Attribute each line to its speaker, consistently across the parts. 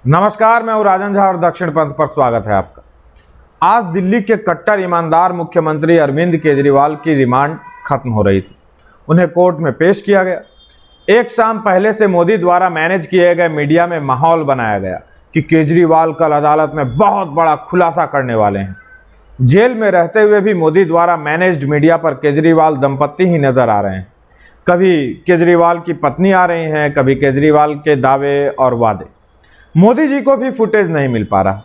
Speaker 1: नमस्कार, मैं हूं राजन झा और दक्षिण पंथ पर स्वागत है आपका। आज दिल्ली के कट्टर ईमानदार मुख्यमंत्री अरविंद केजरीवाल की रिमांड खत्म हो रही थी। उन्हें कोर्ट में पेश किया गया। एक शाम पहले से मोदी द्वारा मैनेज किए गए मीडिया में माहौल बनाया गया कि केजरीवाल कल अदालत में बहुत बड़ा खुलासा करने वाले हैं। जेल में रहते हुए भी मोदी द्वारा मैनेज्ड मीडिया पर केजरीवाल दंपत्ति ही नजर आ रहे हैं। कभी केजरीवाल की पत्नी आ रही हैं, कभी केजरीवाल के दावे और वादे। मोदी जी को भी फुटेज नहीं मिल पा रहा।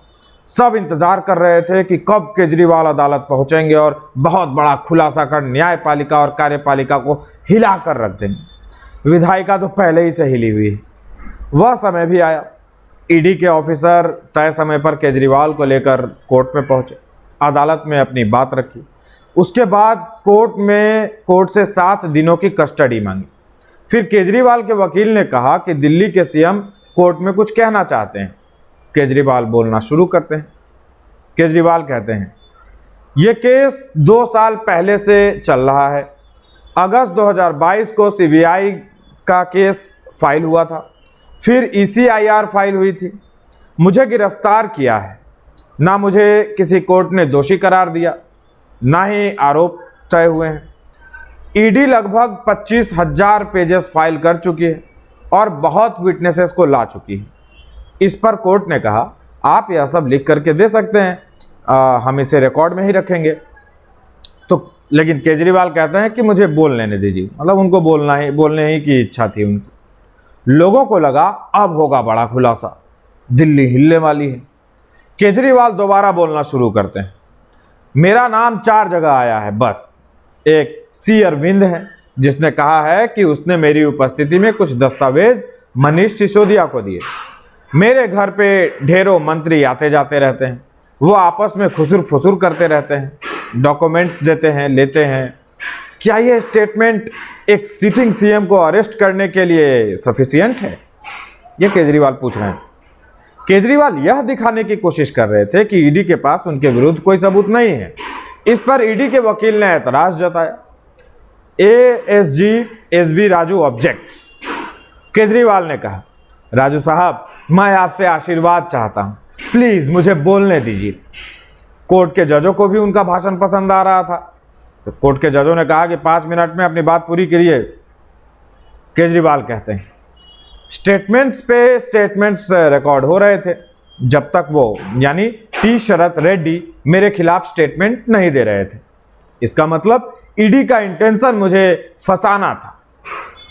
Speaker 1: सब इंतजार कर रहे थे कि कब केजरीवाल अदालत पहुंचेंगे और बहुत बड़ा खुलासा कर न्यायपालिका और कार्यपालिका को हिला कर रख देंगे। विधायिका तो पहले ही से हिली हुई है। वह समय भी आया। ईडी के ऑफिसर तय समय पर केजरीवाल को लेकर कोर्ट में पहुंचे, अदालत में अपनी बात रखी। उसके बाद कोर्ट से 7 दिनों की कस्टडी मांगी। फिर केजरीवाल के वकील ने कहा कि दिल्ली के सीएम कोर्ट में कुछ कहना चाहते हैं। केजरीवाल बोलना शुरू करते हैं। केजरीवाल कहते हैं, यह केस 2 साल पहले से चल रहा है। अगस्त 2022 को सीबीआई का केस फाइल हुआ था, फिर ECIR फाइल हुई थी। मुझे गिरफ्तार किया है। ना मुझे किसी कोर्ट ने दोषी करार दिया, ना ही आरोप तय हुए हैं। ईडी लगभग 25,000 पेजेस फाइल कर चुकी है और बहुत विटनेसेस को ला चुकी है। इस पर कोर्ट ने कहा, आप यह सब लिख करके दे सकते हैं, हम इसे रिकॉर्ड में ही रखेंगे। तो लेकिन केजरीवाल कहते हैं कि मुझे बोल लेने दीजिए। मतलब उनको बोलने ही की इच्छा थी उनकी। लोगों को लगा अब होगा बड़ा खुलासा, दिल्ली हिलने वाली है। केजरीवाल दोबारा बोलना शुरू करते हैं, मेरा नाम 4 जगह आया है बस। एक C अरविंद है, जिसने कहा है कि उसने मेरी उपस्थिति में कुछ दस्तावेज मनीष सिसोदिया को दिए। मेरे घर पे ढेरों मंत्री आते जाते रहते हैं। वो आपस में खुसुर फुसुर करते रहते हैं, डॉक्यूमेंट्स देते हैं, लेते हैं। क्या ये स्टेटमेंट एक सिटिंग सीएम को अरेस्ट करने के लिए सफिशिएंट है? ये केजरीवाल पूछ रहे हैं। केजरीवाल यह दिखाने की कोशिश कर रहे थे कि ईडी के पास उनके विरुद्ध कोई सबूत नहीं है। इस पर ईडी के वकील ने एतराज जताया। ASG SV Raju objects. Kejriwal ने कहा, राजू साहब, मैं आपसे आशीर्वाद चाहता हूं, प्लीज मुझे बोलने दीजिए। कोर्ट के जजों को भी उनका भाषण पसंद आ रहा था, तो कोर्ट के जजों ने कहा कि 5 मिनट में अपनी बात पूरी करिए। केजरीवाल कहते हैं, स्टेटमेंट्स पे स्टेटमेंट्स रिकॉर्ड हो रहे थे जब तक वो यानी T शरद रेड्डी मेरे खिलाफ स्टेटमेंट नहीं दे रहे थे। इसका मतलब ईडी का इंटेंशन मुझे फंसाना था।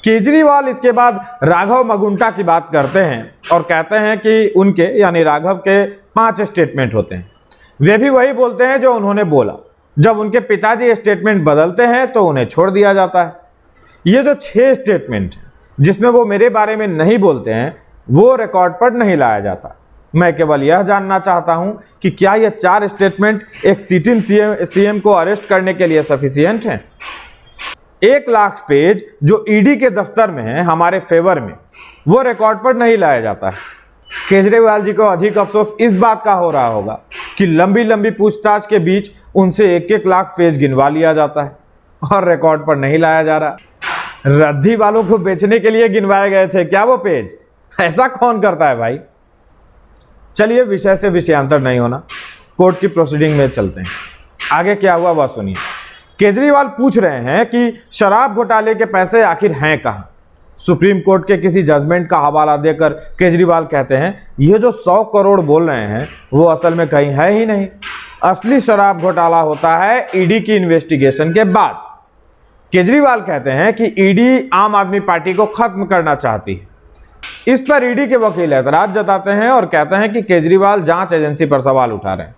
Speaker 1: केजरीवाल इसके बाद राघव मगुंटा की बात करते हैं और कहते हैं कि उनके यानी राघव के 5 स्टेटमेंट होते हैं। वे भी वही बोलते हैं जो उन्होंने बोला। जब उनके पिताजी स्टेटमेंट बदलते हैं तो उन्हें छोड़ दिया जाता है। ये जो 6 स्टेटमेंट है जिसमें वो मेरे बारे में नहीं बोलते हैं, वो रिकॉर्ड पर नहीं लाया जाता। मैं केवल यह जानना चाहता हूं कि क्या ये 4 स्टेटमेंट एक सिटिंग सीएम को अरेस्ट करने के लिए सफिशिएंट हैं? 1 लाख पेज जो ईडी के दफ्तर में है हमारे फेवर में, वो रिकॉर्ड पर नहीं लाया जाता है। केजरीवाल जी को अधिक अफसोस इस बात का हो रहा होगा कि लंबी लंबी पूछताछ के बीच उनसे 1-1 लाख पेज गिनवा लिया जाता है और रिकॉर्ड पर नहीं लाया जा रहा। रद्दी वालों को बेचने के लिए गिनवाए गए थे क्या वो पेज? ऐसा कौन करता है भाई? चलिए, विषय से विषयांतर नहीं होना, कोर्ट की प्रोसीडिंग में चलते हैं। आगे क्या हुआ वह सुनिए। केजरीवाल पूछ रहे हैं कि शराब घोटाले के पैसे आखिर हैं कहां? सुप्रीम कोर्ट के किसी जजमेंट का हवाला देकर केजरीवाल कहते हैं, ये जो 100 करोड़ बोल रहे हैं वो असल में कहीं है ही नहीं। असली शराब घोटाला होता है ईडी की इन्वेस्टिगेशन के बाद। केजरीवाल कहते हैं कि ईडी आम आदमी पार्टी को खत्म करना चाहती है। इस पर ईडी के वकील एतराज जताते हैं और कहते हैं कि केजरीवाल जांच एजेंसी पर सवाल उठा रहे हैं।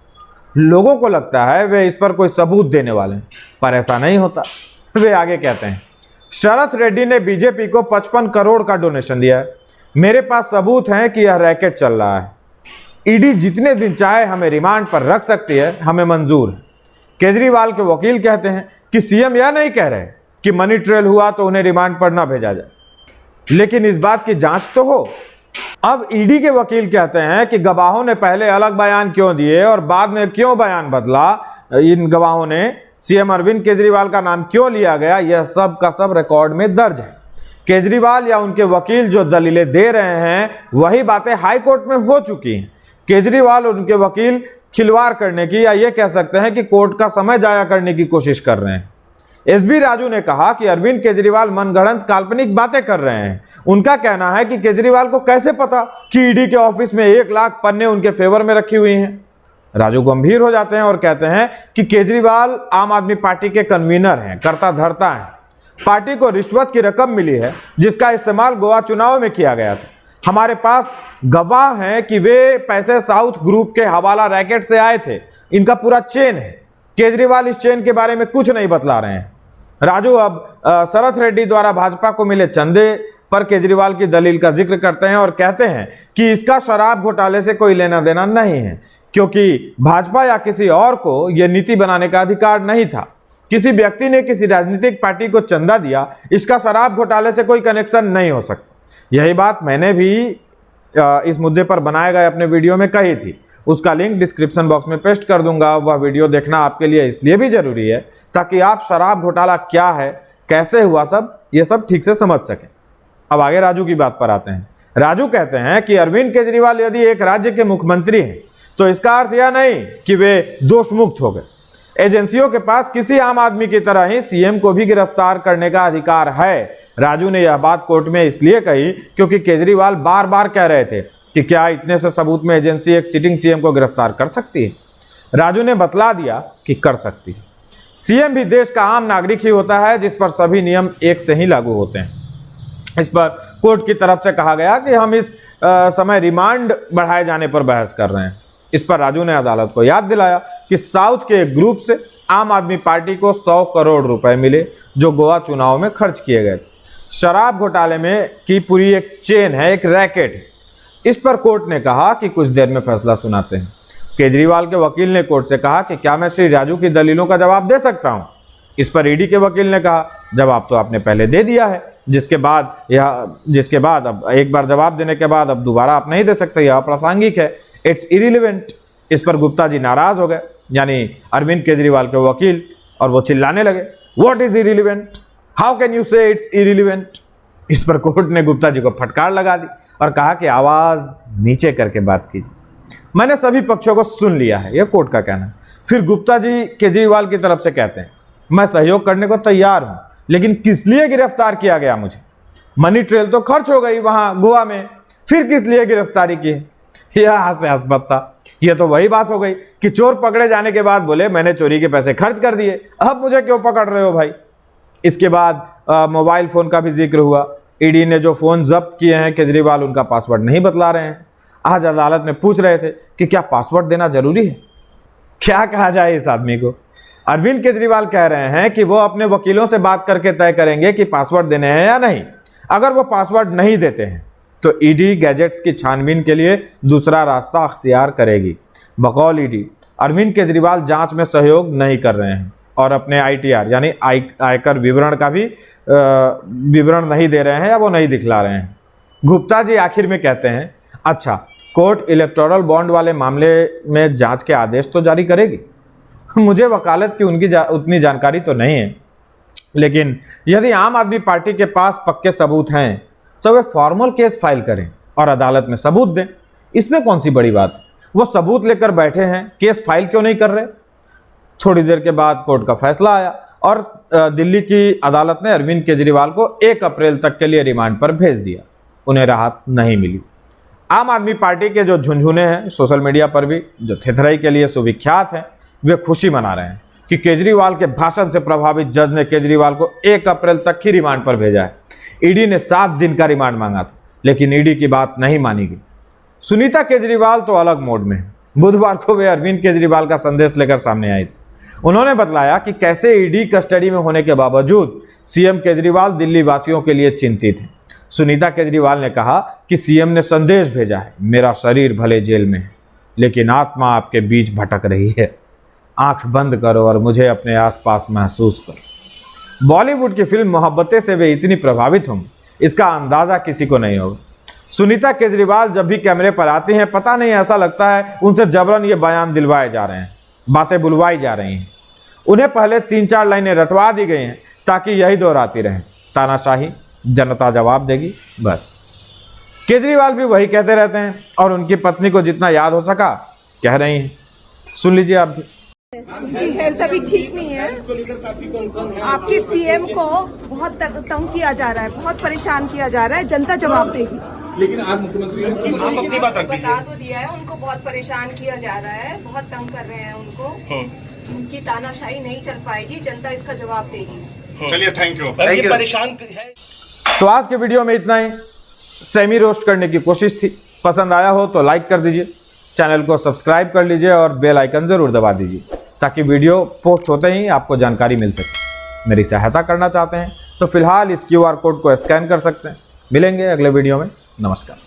Speaker 1: लोगों को लगता है वे इस पर कोई सबूत देने वाले हैं, पर ऐसा नहीं होता। वे आगे कहते हैं, शरद रेड्डी ने बीजेपी को 55 करोड़ का डोनेशन दिया है। मेरे पास सबूत हैं कि यह रैकेट चल रहा है। ईडी जितने दिन चाहे हमें रिमांड पर रख सकती है, हमें मंजूर है। केजरीवाल के वकील कहते हैं कि सीएम यह नहीं कह रहे कि मनी ट्रेल हुआ तो उन्हें रिमांड पर न भेजा जाए, लेकिन इस बात की जांच तो हो। अब ईडी के वकील कहते हैं कि गवाहों ने पहले अलग बयान क्यों दिए और बाद में क्यों बयान बदला, इन गवाहों ने सीएम अरविंद केजरीवाल का नाम क्यों लिया गया, यह सब का सब रिकॉर्ड में दर्ज है। केजरीवाल या उनके वकील जो दलीलें दे रहे हैं वही बातें हाई कोर्ट में हो चुकी हैं। केजरीवाल और उनके वकील खिलवाड़ करने की या ये कह सकते हैं कि कोर्ट का समय जाया करने की कोशिश कर रहे हैं। एसबी राजू ने कहा कि अरविंद केजरीवाल मनगढ़ंत काल्पनिक बातें कर रहे हैं। उनका कहना है कि केजरीवाल को कैसे पता कि ईडी के ऑफिस में 1 लाख पन्ने उनके फेवर में रखी हुई हैं। राजू गंभीर हो जाते हैं और कहते हैं कि केजरीवाल आम आदमी पार्टी के कन्वीनर हैं, कर्ता धर्ता हैं। पार्टी को रिश्वत की रकम मिली है जिसका इस्तेमाल गोवा चुनाव में किया गया था। हमारे पास गवाह हैं कि वे पैसे साउथ ग्रुप के हवाला रैकेट से आए थे। इनका पूरा चेन है। केजरीवाल इस चेन के बारे में कुछ नहीं बतला रहे हैं। राजू अब शरथ रेड्डी द्वारा भाजपा को मिले चंदे पर केजरीवाल की दलील का जिक्र करते हैं और कहते हैं कि इसका शराब घोटाले से कोई लेना देना नहीं है, क्योंकि भाजपा या किसी और को यह नीति बनाने का अधिकार नहीं था। किसी व्यक्ति ने किसी राजनीतिक पार्टी को चंदा दिया, इसका शराब घोटाले से कोई कनेक्शन नहीं हो सकता। यही बात मैंने भी इस मुद्दे पर बनाए गए अपने वीडियो में कही थी। उसका लिंक डिस्क्रिप्शन बॉक्स में पेस्ट कर दूंगा। वह वीडियो देखना आपके लिए इसलिए भी जरूरी है ताकि आप शराब घोटाला क्या है, कैसे हुआ, ये सब ठीक से समझ सकें। अब आगे राजू की बात पर आते हैं। राजू कहते हैं कि अरविंद केजरीवाल यदि एक राज्य के मुख्यमंत्री हैं तो इसका अर्थ यह नहीं कि वे दोष मुक्त हो गए। एजेंसियों के पास किसी आम आदमी की तरह ही सीएम को भी गिरफ्तार करने का अधिकार है। राजू ने यह बात कोर्ट में इसलिए कही क्योंकि केजरीवाल बार बार कह रहे थे कि क्या इतने से सबूत में एजेंसी एक सिटिंग सीएम को गिरफ्तार कर सकती है। राजू ने बतला दिया कि कर सकती है। सीएम भी देश का आम नागरिक ही होता है जिस पर सभी नियम एक से ही लागू होते हैं। इस पर कोर्ट की तरफ से कहा गया कि हम इस समय रिमांड बढ़ाए जाने पर बहस कर रहे हैं। इस पर राजू ने अदालत को याद दिलाया कि साउथ के एक ग्रुप से आम आदमी पार्टी को 100 करोड़ रुपए मिले जो गोवा चुनाव में खर्च किए गए। शराब घोटाले में की पूरी एक चेन है, एक रैकेट है। इस पर कोर्ट ने कहा कि कुछ देर में फैसला सुनाते हैं। केजरीवाल के वकील ने कोर्ट से कहा कि क्या मैं श्री राजू की दलीलों का जवाब दे सकता हूं। इस पर ईडी के वकील ने कहा जवाब तो आपने पहले दे दिया है, जिसके बाद अब एक बार जवाब देने के बाद अब दोबारा आप नहीं दे सकते, यह अप्रासंगिक है, इट्स इरिलेवेंट। इस पर गुप्ता जी नाराज हो गए, यानी अरविंद केजरीवाल के वकील, और वो चिल्लाने लगे, what is irrelevant, how can you से इट्स इरिलेवेंट। इस पर कोर्ट ने गुप्ता जी को फटकार लगा दी और कहा कि आवाज नीचे करके बात कीजिए। मैंने सभी पक्षों को सुन लिया है, यह कोर्ट का कहना है। फिर गुप्ता जी केजरीवाल की तरफ से कहते हैं, मैं सहयोग करने को तैयार हूं, लेकिन किस लिए गिरफ्तार किया गया मुझे? मनी ट्रेल तो खर्च हो गई वहां गोवा में, फिर किस लिए गिरफ्तारी की है? यह हास्यास्पद था। यह तो वही बात हो गई कि चोर पकड़े जाने के बाद बोले मैंने चोरी के पैसे खर्च कर दिए, अब मुझे क्यों पकड़ रहे हो भाई। इसके बाद मोबाइल फोन का भी जिक्र हुआ। ईडी ने जो फोन जब्त किए हैं केजरीवाल उनका पासवर्ड नहीं बतला रहे हैं। आज अदालत में पूछ रहे थे कि क्या पासवर्ड देना जरूरी है। क्या कहा जाए इस आदमी को। अरविंद केजरीवाल कह रहे हैं कि वो अपने वकीलों से बात करके तय करेंगे कि पासवर्ड देने हैं या नहीं। अगर वो पासवर्ड नहीं देते हैं तो ईडी गैजेट्स की छानबीन के लिए दूसरा रास्ता अख्तियार करेगी। बकौल ईडी, अरविंद केजरीवाल जांच में सहयोग नहीं कर रहे हैं और अपने आईटीआर यानी आयकर विवरण का भी विवरण नहीं दे रहे हैं या वो नहीं दिखला रहे हैं। गुप्ता जी आखिर में कहते हैं, अच्छा कोर्ट इलेक्टोरल बॉन्ड वाले मामले में जांच के आदेश तो जारी करेगी। मुझे वकालत की उनकी उतनी जानकारी तो नहीं है, लेकिन यदि आम आदमी पार्टी के पास पक्के सबूत हैं तो वे फॉर्मल केस फाइल करें और अदालत में सबूत दें। इसमें कौन सी बड़ी बात है? वो सबूत लेकर बैठे हैं, केस फाइल क्यों नहीं कर रहे? थोड़ी देर के बाद कोर्ट का फैसला आया और दिल्ली की अदालत ने अरविंद केजरीवाल को 1 अप्रैल तक के लिए रिमांड पर भेज दिया। उन्हें राहत नहीं मिली। आम आदमी पार्टी के जो झुंझुने हैं सोशल मीडिया पर भी, जो थेथराई के लिए सुविख्यात हैं, वे खुशी मना रहे हैं कि केजरीवाल के भाषण से प्रभावित जज ने केजरीवाल को 1 अप्रैल तक ही रिमांड पर भेजा है। ईडी ने 7 दिन का रिमांड मांगा था, लेकिन ईडी की बात नहीं मानी गई। सुनीता केजरीवाल तो अलग मोड में है। बुधवार को वे अरविंद केजरीवाल का संदेश लेकर सामने आई थी। उन्होंने बतलाया कि कैसे ईडी कस्टडी में होने के बावजूद सीएम केजरीवाल दिल्ली वासियों के लिए चिंतित हैं। सुनीता केजरीवाल ने कहा कि सीएम ने संदेश भेजा है, मेरा शरीर भले जेल में है लेकिन आत्मा आपके बीच भटक रही है। आंख बंद करो और मुझे अपने आसपास महसूस करो। बॉलीवुड की फिल्म मोहब्बतें से वे इतनी प्रभावित होंगी, इसका अंदाजा किसी को नहीं होगा। सुनीता केजरीवाल जब भी कैमरे पर आती हैं, पता नहीं ऐसा लगता है उनसे जबरन ये बयान दिलवाए जा रहे हैं, बातें बुलवाई जा रही हैं। उन्हें पहले 3-4 लाइनें रटवा दी गई हैं ताकि यही दोहराती रहें, तानाशाही, जनता जवाब देगी। बस केजरीवाल भी वही कहते रहते हैं और उनकी पत्नी को जितना याद हो सका कह रही हैं। सुन लीजिए आप भी।
Speaker 2: उनकी हेल्थ अभी ठीक नहीं है। आपके सीएम को बहुत तंग किया जा रहा है, बहुत परेशान किया जा रहा है, जनता जवाब देगी।
Speaker 3: लेकिन आज मुख्यमंत्री ने
Speaker 4: आप अपनी बात रख
Speaker 2: बता तो दिया है, उनको बहुत परेशान किया जा रहा है, बहुत तंग कर रहे हैं उनको। उनकी तानाशाही नहीं चल पाएगी, जनता इसका जवाब देगी।
Speaker 4: चलिए थैंक यू।
Speaker 3: ये परेशान है।
Speaker 1: तो आज के वीडियो में इतना ही। सेमी रोस्ट करने की कोशिश थी। पसंद आया हो तो लाइक कर दीजिए, चैनल को सब्सक्राइब कर लीजिए और बेल आइकन ज़रूर दबा दीजिए ताकि वीडियो पोस्ट होते ही आपको जानकारी मिल सके। मेरी सहायता करना चाहते हैं तो फिलहाल इस QR कोड को स्कैन कर सकते हैं। मिलेंगे अगले वीडियो में। नमस्कार।